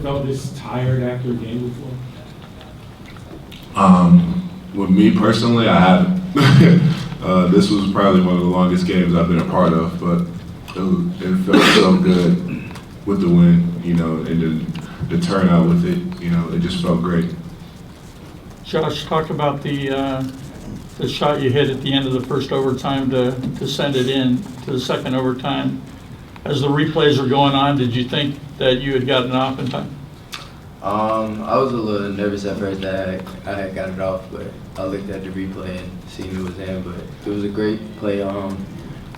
felt this tired after a game before? With me personally, I haven't. This was probably one of the longest games I've been a part of, but it felt so good with the win, you know, and the turnout with it, you know, it just felt great. Josh, talk about the shot you hit at the end of the first overtime to send it in to the second overtime. As the replays were going on, did you think that you had gotten off in time? I was a little nervous at first that I had got it off, but I looked at the replay and seen it was in. But it was a great play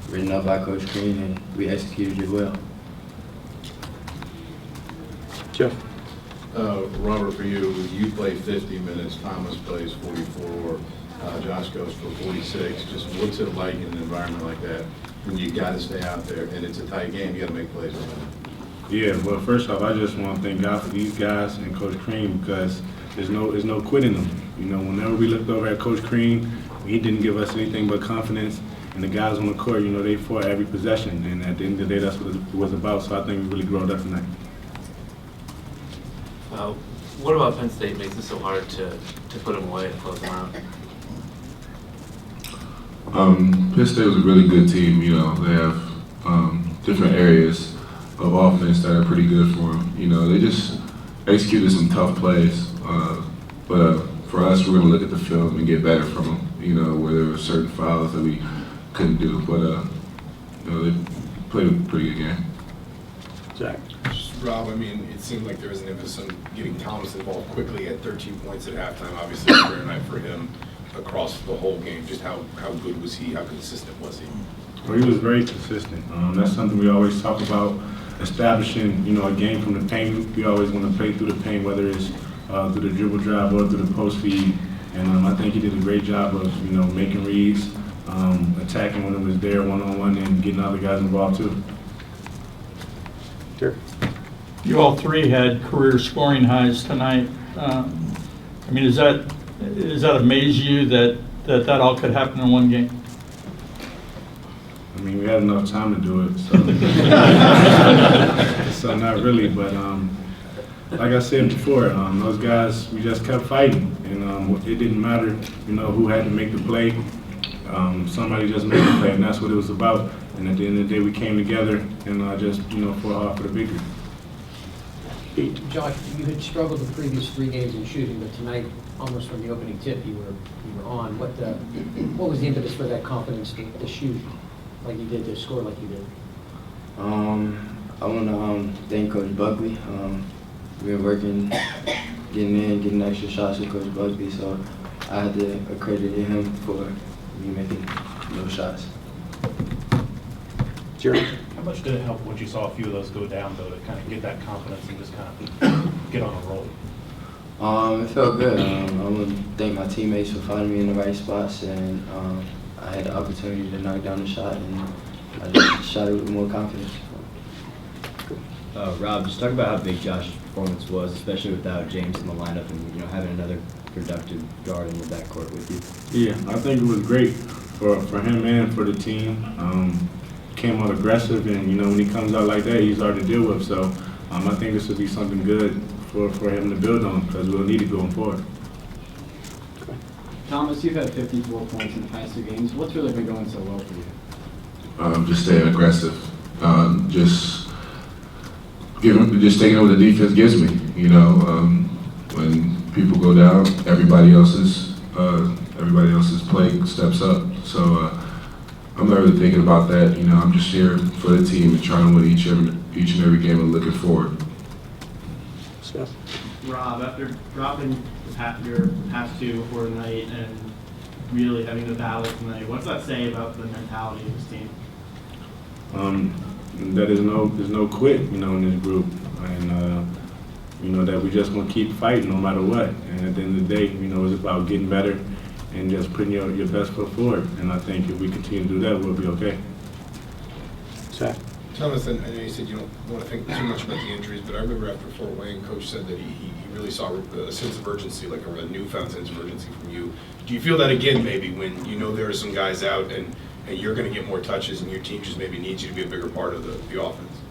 written up by Coach Green, and we executed it well. Jeff. Robert, for you, you play 50 minutes, Thomas plays 44, Josh goes for 46. Just what's it like in an environment like that when you got to stay out there and it's a tight game, you got to make plays like that? Yeah, well, first off, I just want to thank God for these guys and Coach Crean because there's no quitting them. You know, whenever we looked over at Coach Crean, he didn't give us anything but confidence. And the guys on the court, you know, they fought every possession. And at the end of the day, that's what it was about. So I think we really growed up tonight. What about Penn State makes it so hard to put them away and close them out? Penn State was a really good team. You know, they have different areas of offense that are pretty good for them. You know, they just executed some tough plays. But for us, we're going to look at the film and get better from them. You know, where there were certain fouls that we couldn't do. But, you know, they played a pretty good game. Zach. Rob, I mean, it seemed like there was an emphasis on getting Thomas involved quickly at 13 points at halftime. Obviously, a career night for him across the whole game. Just how good was he? How consistent was he? Well, he was very consistent. That's something we always talk about, establishing, you know, a game from the paint. We always want to play through the paint, whether it's through the dribble drive or through the post feed. And I think he did a great job of, you know, making reads, attacking when it was there one-on-one, and getting other guys involved too. Sure. You all three had career scoring highs tonight. I mean, does that amaze you that all could happen in one game? I mean, we had enough time to do it, so, so not really. But like I said before, those guys, we just kept fighting, and it didn't matter, you know, who had to make the play. Somebody just made the play, and that's what it was about. And at the end of the day, we came together and just, you know, fought hard for the victory. Josh, you had struggled the previous 3 games in shooting, but tonight, almost from the opening tip, you were on. What was the impetus for that confidence to shoot like you did, to score like you did? I want to thank Coach Buckley. We've been working, getting extra shots with Coach Buckley, so I had to accredit him for me making those shots. Jerry. How much did it help when you saw a few of those go down, though, to kind of get that confidence and just kind of get on a roll? It felt good. I want to thank my teammates for finding me in the right spots, and I had the opportunity to knock down the shot, and I just shot it with more confidence. Rob, just talk about how big Josh's performance was, especially without James in the lineup, and having another productive guard in the backcourt with you. Yeah, I think it was great for him and for the team. Came out aggressive, and when he comes out like that, he's hard to deal with. So I think this would be something good for him to build on, because we'll need it going forward. Thomas, you've had 54 points in the past 2 games. What's really been going so well for you? Just staying aggressive. Just taking what the defense gives me. When people go down, everybody else's play steps up. So I'm not really thinking about that. I'm just here for the team and trying to win each and every game and looking forward. Steph. Rob, after dropping your past 2 before tonight and really having to battle tonight, what's that say about the mentality of this team? That there's no quit, in this group, and that we just gonna keep fighting no matter what. And at the end of the day, it's about getting better and just putting your best foot forward. And I think if we continue to do that, we'll be okay. Zach. Thomas, I know you said you don't want to think too much about the injuries, but I remember after Fort Wayne, Coach said that he really saw a sense of urgency, like a newfound sense of urgency from you. Do you feel that again, maybe, when there are some guys out and you're going to get more touches and your team just maybe needs you to be a bigger part of the offense?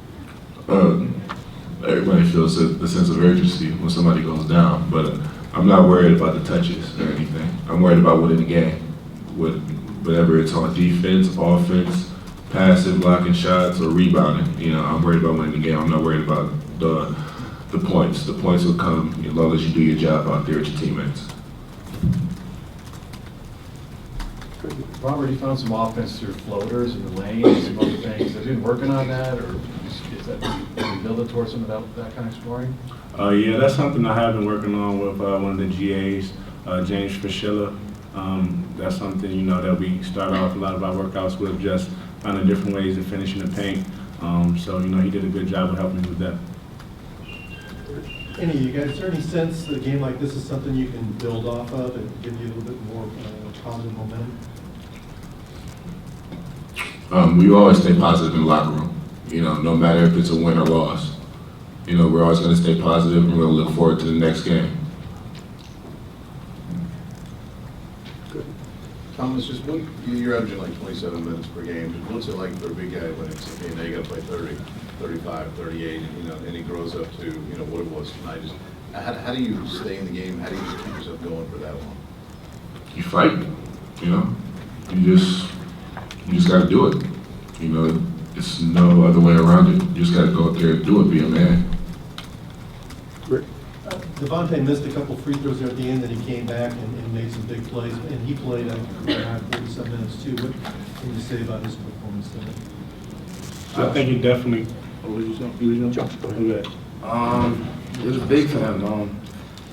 everybody feels a sense of urgency when somebody goes down. But I'm not worried about the touches or anything. I'm worried about winning the game. Whatever it's on defense, offense, passive, blocking shots, or rebounding. You know, I'm worried about winning the game. I'm not worried about the points. The points will come as long as you do your job out there with your teammates. Robert, you found some offense through floaters and the lane and some other things. Have you been working on that, or is that can you build it towards some of that kind of scoring? Yeah, that's something I have been working on with one of the GAs, James Fischella. That's something, you know, that we start off a lot of our workouts with, just finding different ways of finishing the paint. So, you know, he did a good job of helping me with that. You guys, is there any sense that a game like this is something you can build off of and give you a little bit more positive momentum? We always stay positive in the locker room. You know, no matter if it's a win or loss. You know, we're always going to stay positive and we're going to look forward to the next game. Thomas, just you're averaging like 27 minutes per game. What's it like for a big guy when it's, okay, now you got to play 30, 35, 38, you know, and he grows up to, you know, what it was tonight. Just how do you stay in the game? How do you just keep yourself going for that long? You fight, you know. You just got to do it. You know, it's no other way around it. You just got to go out there and do it, be a man. Devontae missed a couple free throws there at the end, and he came back and made some big plays, and he played around 47 minutes too. What can you say about his performance tonight? I think he definitely. What was you saying? Josh, go ahead. It was big for him.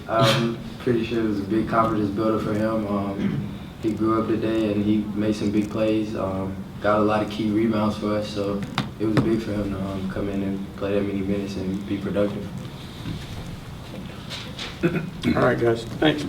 I'm pretty sure it was a big confidence builder for him. He grew up today and he made some big plays. Got a lot of key rebounds for us, so it was big for him to come in and play that many minutes and be productive. All right, guys. Thanks.